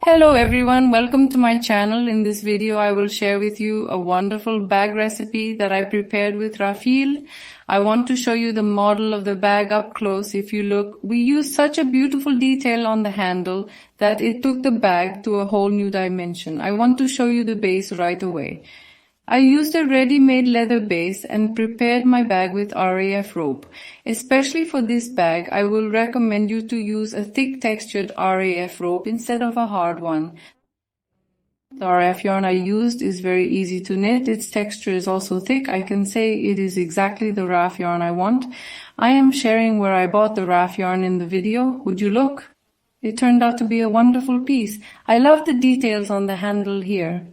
Hello everyone, welcome to my channel. In this video I will share with you a wonderful bag recipe that I prepared with Raffia. I want to show you the model of the bag up close. If you look, we used such a beautiful detail on the handle that it took the bag to a whole new dimension. I want to show you the base right away. I used a ready-made leather base and prepared my bag with RAF rope. Especially for this bag, I will recommend you to use a thick textured RAF rope instead of a hard one. The RF yarn I used is very easy to knit. Its texture is also thick. I can say it is exactly the Raff yarn I want. I am sharing where I bought the Raff yarn in the video. Would you look? It turned out to be a wonderful piece. I love the details on the handle here.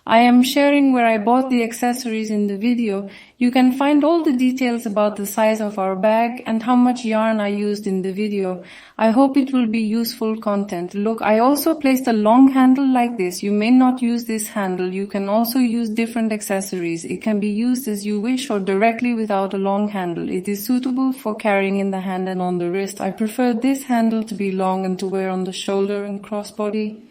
I am sharing where I bought the accessories in the video. You can find all the details about the size of our bag and how much yarn I used in the video. I hope it will be useful content. Look, I also placed a long handle like this. You may not use this handle. You can also use different accessories. It can be used as you wish or directly without a long handle. It is suitable for carrying in the hand and on the wrist. I prefer this handle to be long and to wear on the shoulder and crossbody.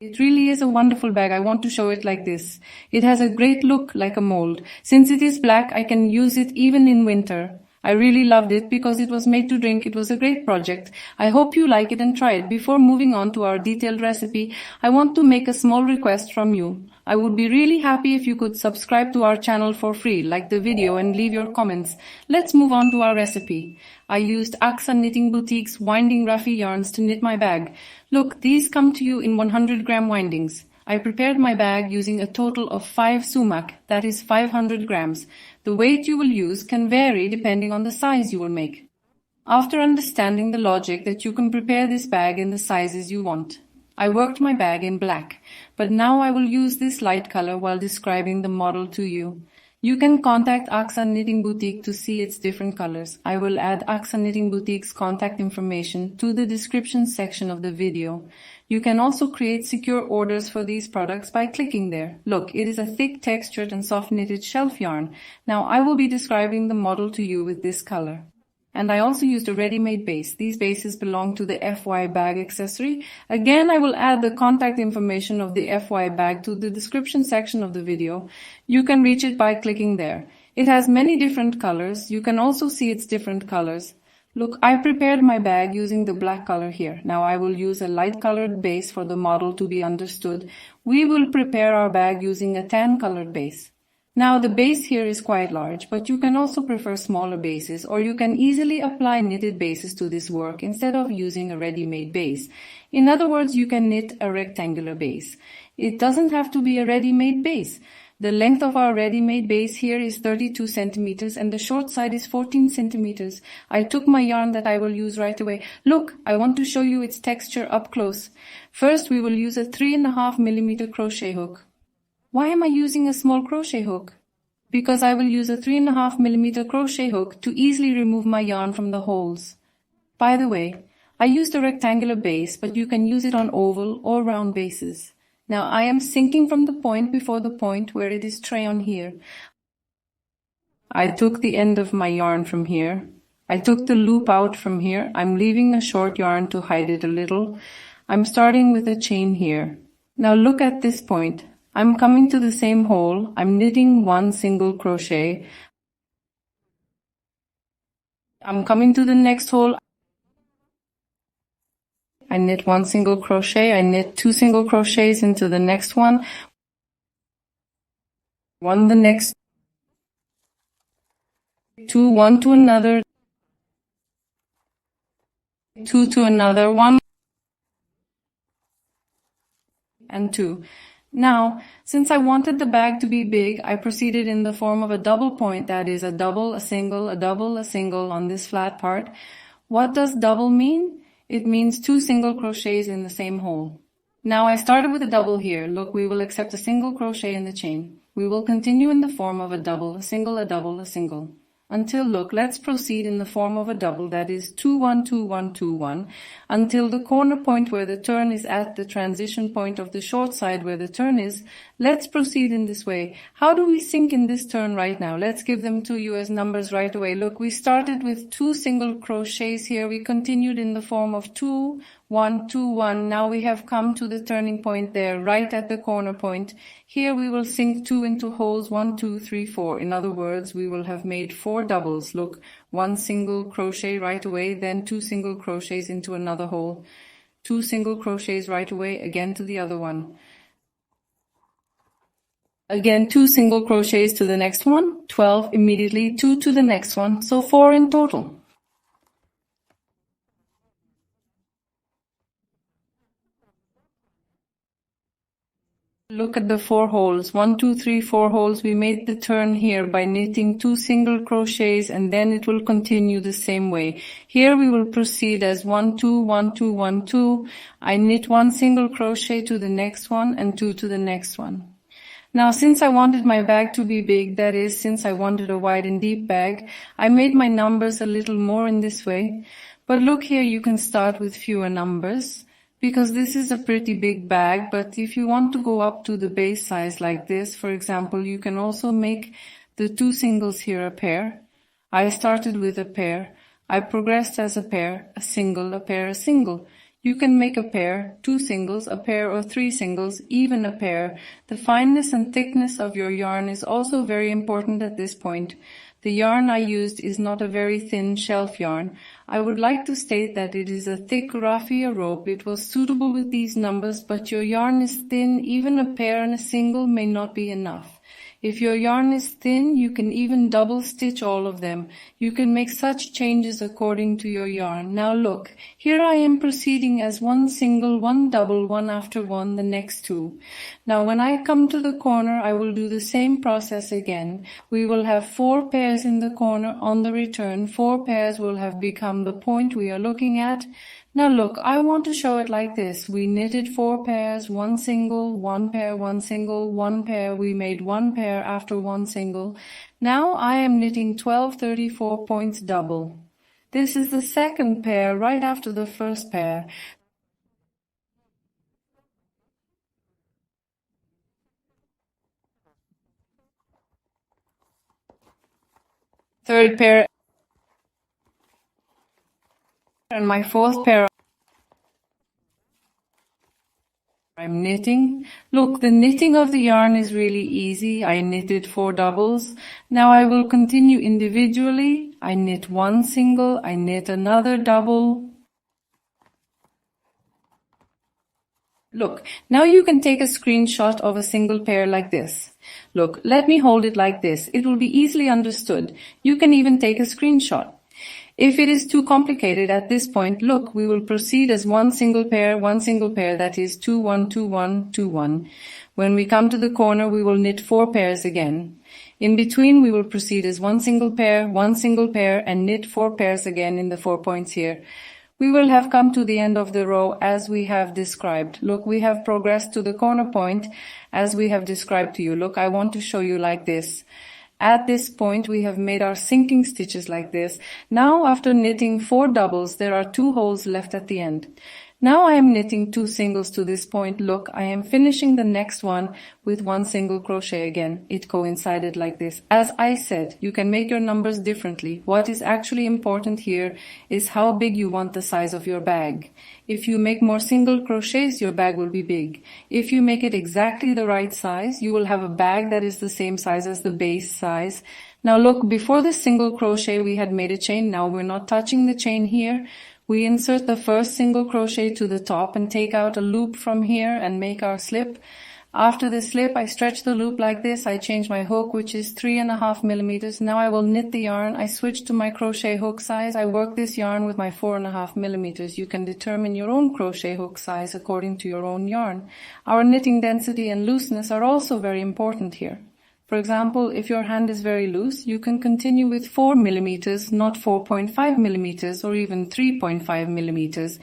It really is a wonderful bag. I want to show it like this. It has a great look like a mold. Since it is black, I can use it even in winter. I really loved it because it was made to drink. It was a great project. I hope you like it and try it. Before moving on to our detailed recipe, I want to make a small request from you. I would be really happy if you could subscribe to our channel for free, like the video and leave your comments. Let's move on to our recipe. I used Aksa Knitting Boutique's winding Raffia yarns to knit my bag. Look, these come to you in 100-gram windings. I prepared my bag using a total of 5 sumac, that is 500 grams. The weight you will use can vary depending on the size you will make. After understanding the logic that you can prepare this bag in the sizes you want, I worked my bag in black, but now I will use this light color while describing the model to you. You can contact Aksa Knitting Boutique to see its different colors. I will add Aksa Knitting Boutique's contact information to the description section of the video. You can also create secure orders for these products by clicking there. Look, it is a thick textured and soft knitted shelf yarn. Now I will be describing the model to you with this color. And I also used a ready-made base. These bases belong to the FY bag accessory. Again, I will add the contact information of the FY bag to the description section of the video. You can reach it by clicking there. It has many different colors. You can also see its different colors. Look, I prepared my bag using the black color here. Now I will use a light colored base for the model to be understood. We will prepare our bag using a tan colored base. Now the base here is quite large, but you can also prefer smaller bases, or you can easily apply knitted bases to this work instead of using a ready-made base. In other words, you can knit a rectangular base. It doesn't have to be a ready-made base. The length of our ready-made base here is 32 centimeters and the short side is 14 centimeters. I took my yarn that I will use right away. Look, I want to show you its texture up close. First, we will use a 3.5 millimeter crochet hook. Why am I using a small crochet hook? Because I will use a 3.5 millimeter crochet hook to easily remove my yarn from the holes. By the way, I used a rectangular base, but you can use it on oval or round bases. Now I am sinking from the point before the point where it is tray on here. I took the end of my yarn from here. I took the loop out from here. I'm leaving a short yarn to hide it a little. I'm starting with a chain here. Now look at this point. I'm coming to the same hole. I'm knitting one single crochet. I'm coming to the next hole. I knit one single crochet. I knit 2 single crochets into the next one. One the next. 2, 1 to another. 2 to another, 1 and 2. Now, since I wanted the bag to be big, I proceeded in the form of a double point, that is a double, a single, a double, a single on this flat part. What does double mean? It means 2 single crochets in the same hole. Now I started with a double here. Look, we will accept a single crochet in the chain. We will continue in the form of a double, a single, a double, a single. until, look, let's proceed in the form of a double, that is 2 1 2 1 2 1, until the corner point where the turn is at the transition point of the short side where the turn is. Let's proceed in this way. How do we sink in this turn right now? Let's give them to you as numbers right away. Look, we started with 2 single crochets here. We continued in the form of 2 1 2 1. Now we have come to the turning point there, right at the corner point. Here we will sink 2 into holes 1 2 3 4. In other words, we will have made 4 doubles. Look, 1 single crochet right away, then 2 single crochets into another hole, 2 single crochets right away, again to the other one, again 2 single crochets to the next one, 12 immediately, 2 to the next one, so 4 in total. Look at the 4 holes, 1 2 3 4 holes. We made the turn here by knitting 2 single crochets, and then it will continue the same way. Here we will proceed as 1 2 1 2 1 2. I knit 1 single crochet to the next one and 2 to the next one. Now, since I wanted my bag to be big, that is, since I wanted a wide and deep bag, I made my numbers a little more in this way. But look here, you can start with fewer numbers, because this is a pretty big bag. But if you want to go up to the base size like this, for example, you can also make the 2 singles here a pair. I started with a pair. I progressed as a pair, a single, a pair, a single. You can make a pair, 2 singles, a pair or 3 singles, even a pair. The fineness and thickness of your yarn is also very important at this point. The yarn I used is not a very thin shelf yarn. I would like to state that it is a thick raffia rope. It was suitable with these numbers, but your yarn is thin. Even a pair and a single may not be enough. If your yarn is thin, you can even double stitch all of them. You can make such changes according to your yarn. Now look, here I am proceeding as 1 single, 1 double, 1 after 1, the next 2. Now when I come to the corner, I will do the same process again. We will have 4 pairs in the corner. On the return, 4 pairs will have become the point we are looking at. Now look, I want to show it like this. We knitted 4 pairs, 1 single, 1 pair, 1 single, 1 pair. We made 1 pair after 1 single. Now I am knitting 12 34 points double. This is the second pair right after the first pair. Third pair and my fourth pair I'm knitting. Look, the knitting of the yarn is really easy. I knitted 4 doubles. Now I will continue individually. I knit 1 single, I knit another double. Look, now you can take a screenshot of a single pair like this. Look, let me hold it like this. It will be easily understood. You can even take a screenshot. If it is too complicated at this point, look, we will proceed as 1 single pair, that is 2 1 2 1 2 1. When we come to the corner, we will knit 4 pairs again. In between, we will proceed as 1 single pair, and knit 4 pairs again in the 4 points here. We will have come to the end of the row as we have described. Look, we have progressed to the corner point as we have described to you. Look, I want to show you like this. At this point, we have made our sinking stitches like this. Now, after knitting 4 doubles, there are 2 holes left at the end. Now I am knitting 2 singles to this point. Look, I am finishing the next one with 1 single crochet again. It coincided like this. As I said, you can make your numbers differently. What is actually important here is how big you want the size of your bag. If you make more single crochets, your bag will be big. If you make it exactly the right size, you will have a bag that is the same size as the base size. Now look, before the single crochet we had made a chain. Now we're not touching the chain here. We insert the first single crochet to the top and take out a loop from here and make our slip. After the slip, I stretch the loop like this. I change my hook, which is 3.5 millimeters. Now I will knit the yarn. I switch to my crochet hook size. I work this yarn with my 4.5 millimeters. You can determine your own crochet hook size according to your own yarn. Our knitting density and looseness are also very important here. For example, if your hand is very loose, you can continue with 4 millimeters, not 4.5 millimeters or even 3.5 millimeters.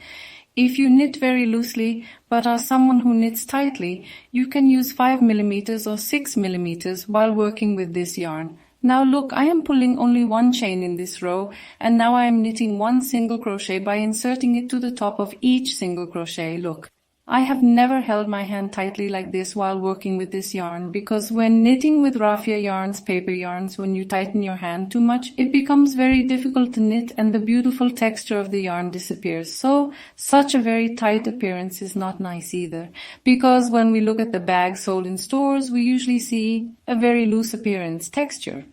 If you knit very loosely but are someone who knits tightly, you can use 5 millimeters or 6 millimeters while working with this yarn. Now look, I am pulling only one chain in this row, and now I am knitting one single crochet by inserting it to the top of each single crochet. Look, I have never held my hand tightly like this while working with this yarn, because when knitting with raffia yarns, paper yarns, when you tighten your hand too much, it becomes very difficult to knit and the beautiful texture of the yarn disappears. So such a very tight appearance is not nice either, because when we look at the bags sold in stores, we usually see a very loose appearance, texture.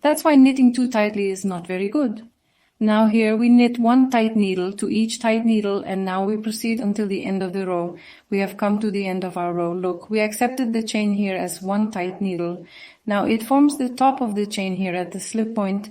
That's why knitting too tightly is not very good. Now here we knit one tight needle to each tight needle, and now we proceed until the end of the row. We have come to the end of our row. Look, we accepted the chain here as one tight needle. Now it forms the top of the chain here at the slip point.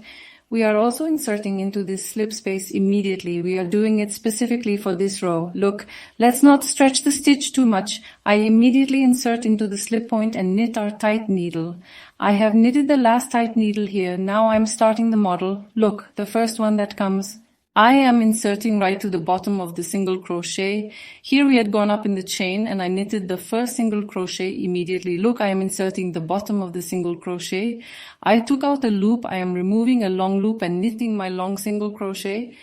We are also inserting into this slip space immediately. We are doing it specifically for this row. Look, let's not stretch the stitch too much. I immediately insert into the slip point and knit our tight needle. I have knitted the last tight needle here. Now I'm starting the model. Look, the first one that comes. I am inserting right to the bottom of the single crochet. Here we had gone up in the chain and I knitted the first single crochet immediately. Look, I am inserting the bottom of the single crochet. I took out a loop. I am removing a long loop and knitting my long single crochet.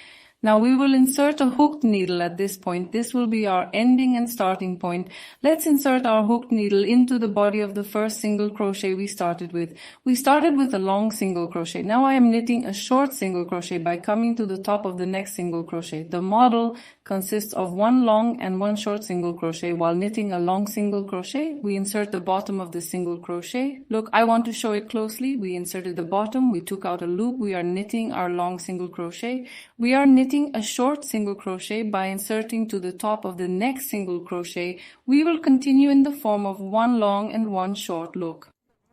Now we will insert a hooked needle at this point. This will be our ending and starting point. Let's insert our hooked needle into the body of the first single crochet we started with. We started with a long single crochet. Now I am knitting a short single crochet by coming to the top of the next single crochet. The model consists of one long and one short single crochet. While knitting a long single crochet, we insert the bottom of the single crochet. Look, I want to show it closely. We inserted the bottom, we took out a loop, we are knitting our long single crochet. We are knitting a short single crochet by inserting to the top of the next single crochet. We will continue in the form of one long and one short. Look.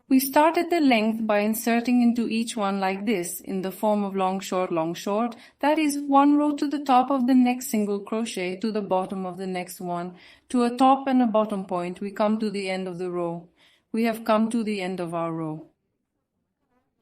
We started the length by inserting into each one like this, in the form of long, short, long, short. That is one row to the top of the next single crochet to the bottom of the next one. To a top and a bottom point, we come to the end of the row. We have come to the end of our row.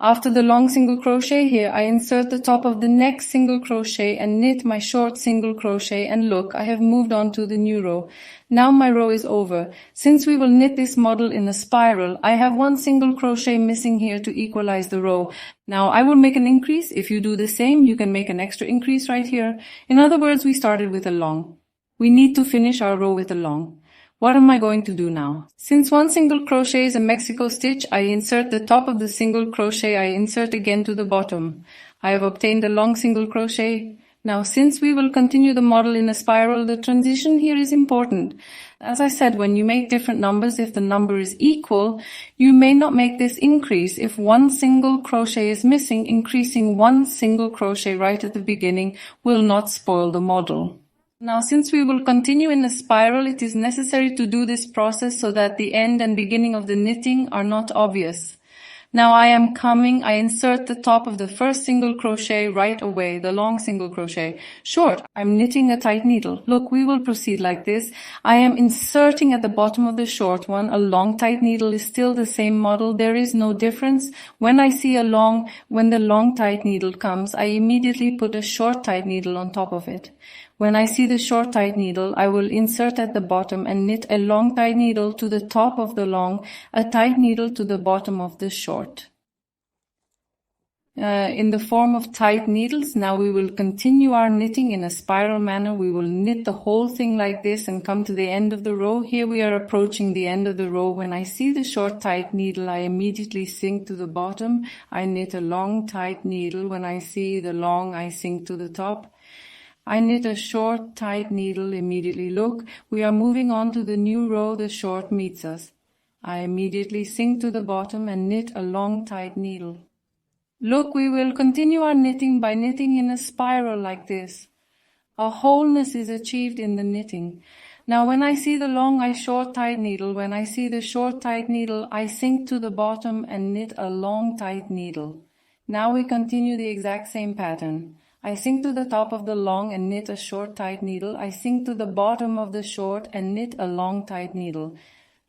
After the long single crochet here, I insert the top of the next single crochet and knit my short single crochet, and look, I have moved on to the new row. Now my row is over. Since we will knit this model in a spiral, I have one single crochet missing here to equalize the row. Now I will make an increase. If you do the same, you can make an extra increase right here. In other words, we started with a long. We need to finish our row with a long. What am I going to do now? Since one single crochet is a Mexico stitch, I insert the top of the single crochet. I insert again to the bottom. I have obtained a long single crochet. Now, since we will continue the model in a spiral, the transition here is important. As I said, when you make different numbers, if the number is equal, you may not make this increase. If one single crochet is missing, increasing one single crochet right at the beginning will not spoil the model. Now, since we will continue in a spiral, it is necessary to do this process so that the end and beginning of the knitting are not obvious. Now I am coming, I insert the top of the first single crochet right away, the long single crochet. Short, I'm knitting a tight needle. Look, we will proceed like this. I am inserting at the bottom of the short one. A long tight needle is still the same model. There is no difference. When the long tight needle comes, I immediately put a short tight needle on top of it. When I see the short tight needle, I will insert at the bottom and knit a long tight needle to the top of the long, a tight needle to the bottom of the short. In the form of tight needles, now we will continue our knitting in a spiral manner. We will knit the whole thing like this and come to the end of the row. Here we are approaching the end of the row. When I see the short tight needle, I immediately sink to the bottom. I knit a long tight needle. When I see the long, I sink to the top. I knit a short tight needle immediately. Look, we are moving on to the new row. The short meets us. I immediately sink to the bottom and knit a long tight needle. Look, we will continue our knitting by knitting in a spiral like this. A wholeness is achieved in the knitting. Now when I see the long, I short tight needle. When I see the short tight needle, I sink to the bottom and knit a long tight needle. Now we continue the exact same pattern. I sink to the top of the long and knit a short tight needle. I sink to the bottom of the short and knit a long tight needle.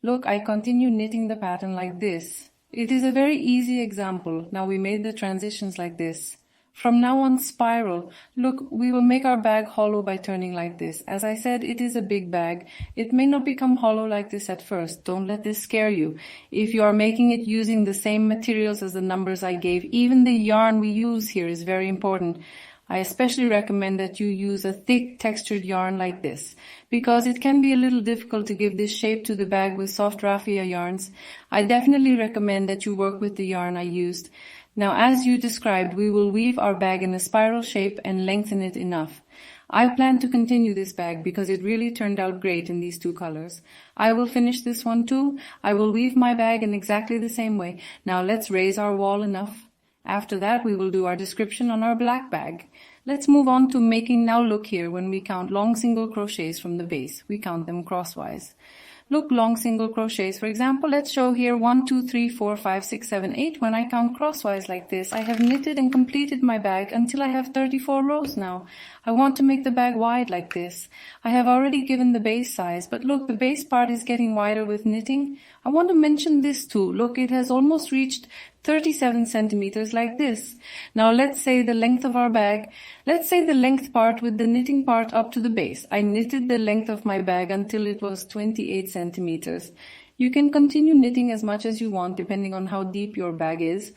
Look, I continue knitting the pattern like this. It is a very easy example. Now we made the transitions like this. From now on, spiral. Look, we will make our bag hollow by turning like this. As I said, it is a big bag. It may not become hollow like this at first. Don't let this scare you. If you are making it using the same materials as the numbers I gave, even the yarn we use here is very important. I especially recommend that you use a thick textured yarn like this, because it can be a little difficult to give this shape to the bag with soft raffia yarns. I definitely recommend that you work with the yarn I used. Now, as you described, we will weave our bag in a spiral shape and lengthen it enough. I plan to continue this bag because it really turned out great in these two colors. I will finish this one too. I will weave my bag in exactly the same way. Now let's raise our wall enough. After that, we will do our description on our black bag. Let's move on to making. Now look here, when we count long single crochets from the base, we count them crosswise. Look, long single crochets. For example, let's show here 1, 2, 3, 4, 5, 6, 7, 8. When I count crosswise like this, I have knitted and completed my bag until I have 34 rows now. I want to make the bag wide like this. I have already given the base size, but look, the base part is getting wider with knitting. I want to mention this too. Look, it has almost reached 37 centimeters like this. Now let's say the length of our bag. Let's say the length part with the knitting part up to the base. I knitted the length of my bag until it was 28 centimeters. You can continue knitting as much as you want depending on how deep your bag is.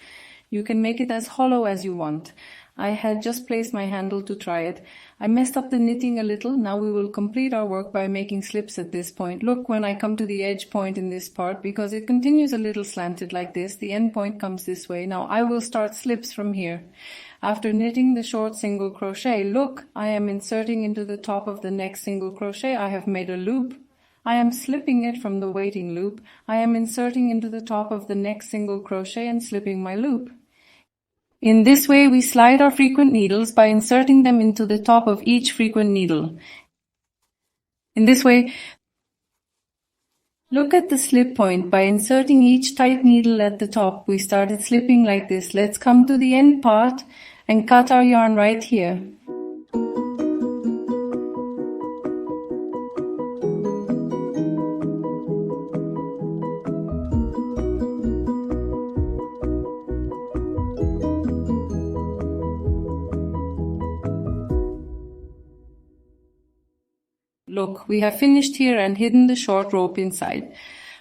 You can make it as hollow as you want. I had just placed my handle to try it. I messed up the knitting a little. Now we will complete our work by making slips at this point. Look, when I come to the edge point in this part, because it continues a little slanted like this, the end point comes this way. Now I will start slips from here. After knitting the short single crochet, look, I am inserting into the top of the next single crochet. I have made a loop. I am slipping it from the waiting loop. I am inserting into the top of the next single crochet and slipping my loop. In this way, we slide our frequent needles by inserting them into the top of each frequent needle. In this way, look at the slip point. By inserting each tight needle at the top, we started slipping like this. Let's come to the end part and cut our yarn right here. Look, we have finished here and hidden the short rope inside.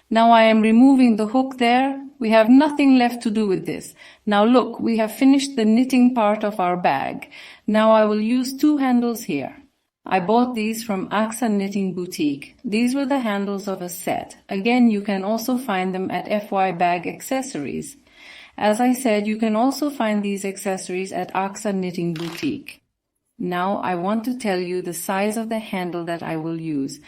Now I am removing the hook there. We have nothing left to do with this. Now look, we have finished the knitting part of our bag. Now I will use two handles here. I bought these from AXA Knitting Boutique. These were the handles of a set. Again, you can also find them at FY Bag Accessories. As I said, you can also find these accessories at AXA Knitting Boutique. Now I want to tell you the size of the handle that I will use.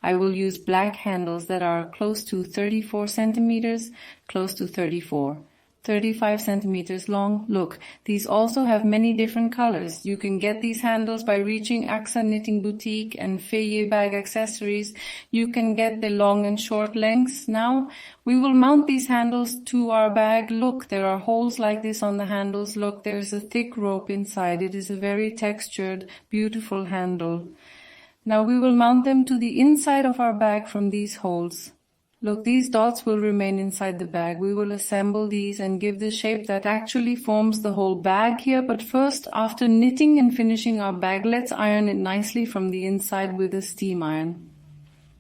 I will use black handles that are close to 34 centimeters, close to 34. 35 centimeters long. Look, these also have many different colors. You can get these handles by reaching AXA Knitting Boutique and Easybags Accessories. You can get the long and short lengths. Now, we will mount these handles to our bag. Look, there are holes like this on the handles. Look, there's a thick rope inside. It is a very textured, beautiful handle. Now we will mount them to the inside of our bag from these holes. Look, these dots will remain inside the bag. We will assemble these and give the shape that actually forms the whole bag here. But first, after knitting and finishing our bag, let's iron it nicely from the inside with a steam iron.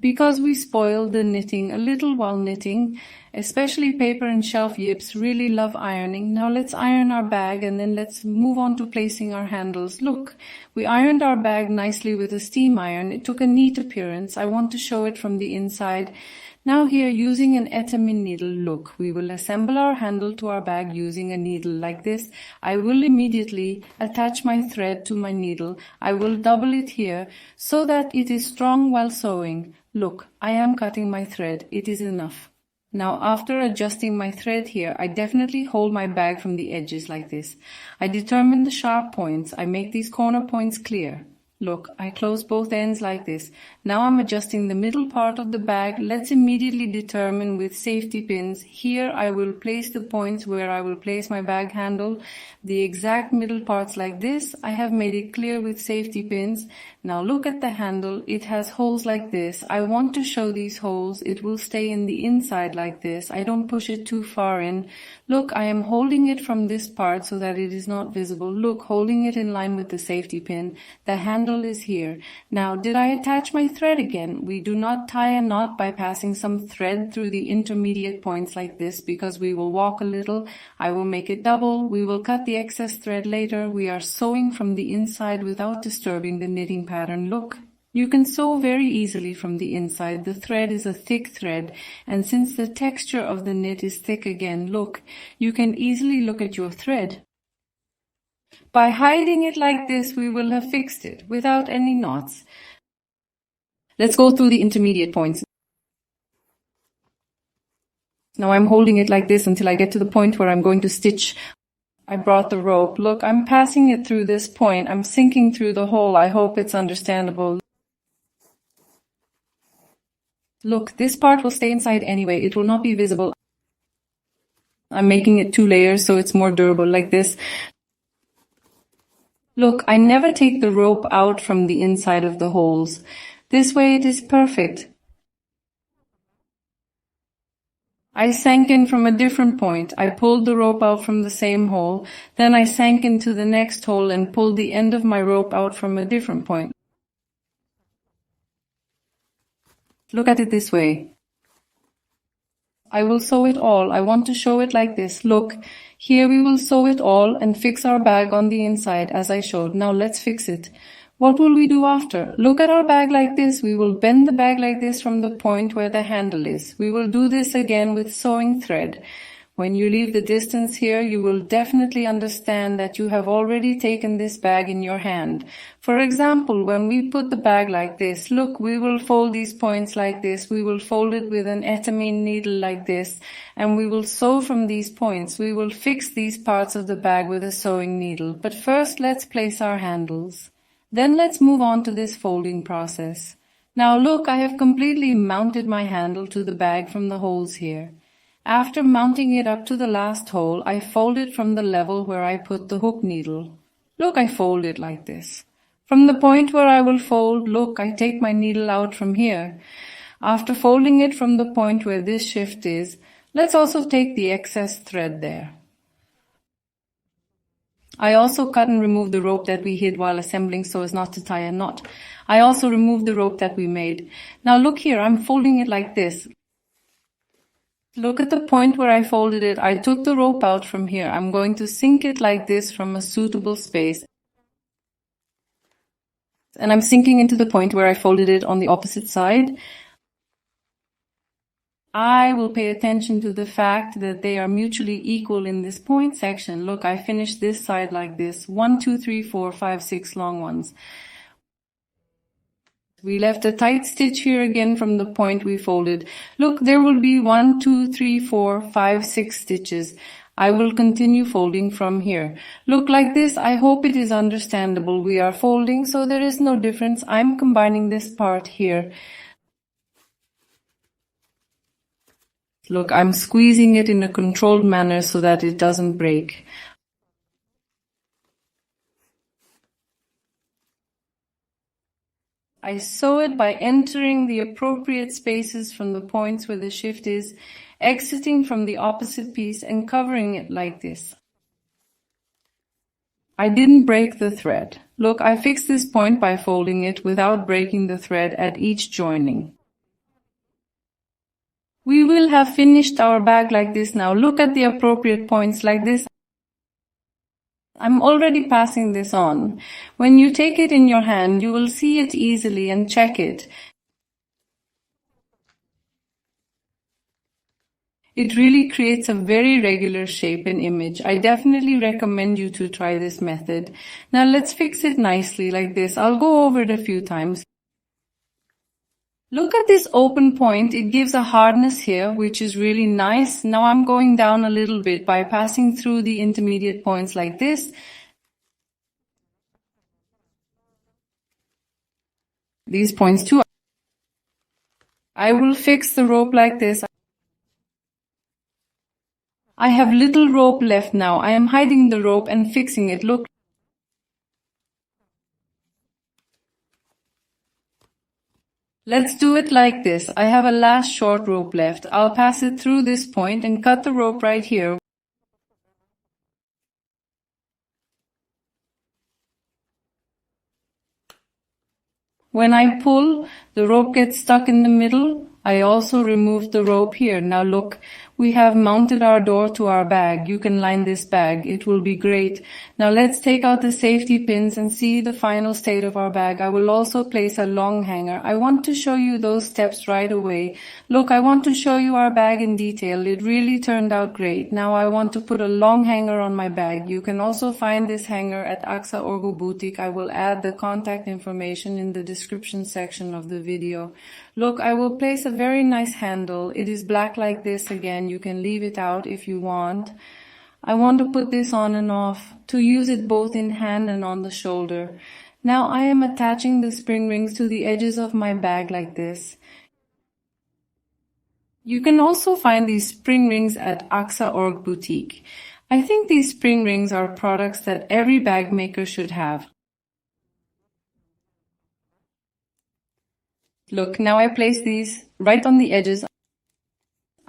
Because we spoiled the knitting a little while knitting, especially paper and shelf yips really love ironing. Now let's iron our bag and then let's move on to placing our handles. Look, we ironed our bag nicely with a steam iron. It took a neat appearance. I want to show it from the inside. Now here, using an Etamine needle, look, we will assemble our handle to our bag using a needle like this. I will immediately attach my thread to my needle. I will double it here so that it is strong while sewing. Look, I am cutting my thread. It is enough. Now, after adjusting my thread here, I definitely hold my bag from the edges like this. I determine the sharp points. I make these corner points clear. Look, I close both ends like this. Now I'm adjusting the middle part of the bag. Let's immediately determine with safety pins. Here I will place the points where I will place my bag handle. The exact middle parts like this. I have made it clear with safety pins. Now look at the handle. It has holes like this. I want to show these holes. It will stay in the inside like this. I don't push it too far in. Look, I am holding it from this part so that it is not visible. Look, holding it in line with the safety pin. The handle is here. Now, did I attach my thread again? We do not tie a knot by passing some thread through the intermediate points like this because we will walk a little. I will make it double. We will cut the excess thread later. We are sewing from the inside without disturbing the knitting pattern. Look. You can sew very easily from the inside. The thread is a thick thread, and since the texture of the knit is thick again, look, you can easily look at your thread. By hiding it like this, we will have fixed it without any knots. Let's go through the intermediate points. Now I'm holding it like this until I get to the point where I'm going to stitch. I brought the rope. Look, I'm passing it through this point. I'm sinking through the hole. I hope it's understandable. Look, this part will stay inside anyway. It will not be visible. I'm making it 2 layers so it's more durable like this. Look, I never take the rope out from the inside of the holes. This way it is perfect. I sank in from a different point. I pulled the rope out from the same hole. Then I sank into the next hole and pulled the end of my rope out from a different point. Look at it this way. I will sew it all. I want to show it like this. Look, here we will sew it all and fix our bag on the inside as I showed. Now let's fix it. What will we do after? Look at our bag like this. We will bend the bag like this from the point where the handle is. We will do this again with sewing thread. When you leave the distance here, you will definitely understand that you have already taken this bag in your hand. For example, when we put the bag like this, look, we will fold these points like this. We will fold it with an etamine needle like this, and we will sew from these points. We will fix these parts of the bag with a sewing needle. But first, let's place our handles. Then let's move on to this folding process. Now look, I have completely mounted my handle to the bag from the holes here. After mounting it up to the last hole, I fold it from the level where I put the hook needle. Look, I fold it like this. From the point where I will fold, look, I take my needle out from here. After folding it from the point where this shift is, let's also take the excess thread there. I also cut and removed the rope that we hid while assembling so as not to tie a knot. I also removed the rope that we made. Now look here, I'm folding it like this. Look at the point where I folded it. I took the rope out from here. I'm going to sink it like this from a suitable space. And I'm sinking into the point where I folded it on the opposite side. I will pay attention to the fact that they are mutually equal in this point section. Look, I finished this side like this. 1, 2, 3, 4, 5, 6 long ones. We left a tight stitch here again from the point we folded. Look, there will be 1, 2, 3, 4, 5, 6 stitches. I will continue folding from here. Look like this. I hope it is understandable. We are folding, so there is no difference. I'm combining this part here. Look, I'm squeezing it in a controlled manner so that it doesn't break. I sew it by entering the appropriate spaces from the points where the shift is, exiting from the opposite piece and covering it like this. I didn't break the thread. Look, I fixed this point by folding it without breaking the thread at each joining. We will have finished our bag like this now. Look at the appropriate points like this. I'm already passing this on. When you take it in your hand, you will see it easily and check it. It really creates a very regular shape and image. I definitely recommend you to try this method. Now let's fix it nicely like this. I'll go over it a few times. Look at this open point. It gives a hardness here, which is really nice. Now I'm going down a little bit by passing through the intermediate points like this. these points too. I will fix the rope like this. I have little rope left now. I am hiding the rope and fixing it. Look. Let's do it like this. I have a last short rope left. I'll pass it through this point and cut the rope right here. When I pull, the rope gets stuck in the middle. I also removed the rope here. Now look, we have mounted our door to our bag. You can line this bag. It will be great. Now let's take out the safety pins and see the final state of our bag. I will also place a long hanger. I want to show you those steps right away. Look, I want to show you our bag in detail. It really turned out great. Now I want to put a long hanger on my bag. You can also find this hanger at Aksa Orgu Boutique. I will add the contact information in the description section of the video. Look, I will place a very nice handle. It is black like this again. You can leave it out if you want. I want to put this on and off to use it both in hand and on the shoulder. Now I am attaching the spring rings to the edges of my bag like this. You can also find these spring rings at Aksa Org Boutique. I think these spring rings are products that every bag maker should have. Look, now I place these right on the edges.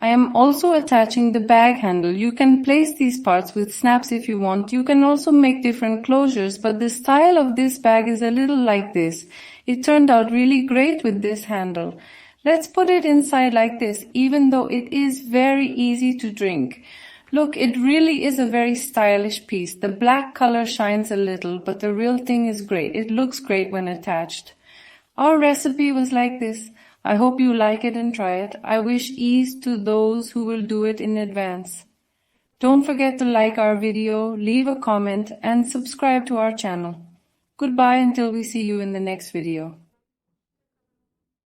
I am also attaching the bag handle. You can place these parts with snaps if you want. You can also make different closures, but the style of this bag is a little like this. It turned out really great with this handle. Let's put it inside like this, even though it is very easy to drink. Look, it really is a very stylish piece. The black color shines a little, but the real thing is great. It looks great when attached. Our recipe was like this. I hope you like it and try it. I wish ease to those who will do it in advance. Don't forget to like our video, leave a comment, and subscribe to our channel. Goodbye until we see you in the next video.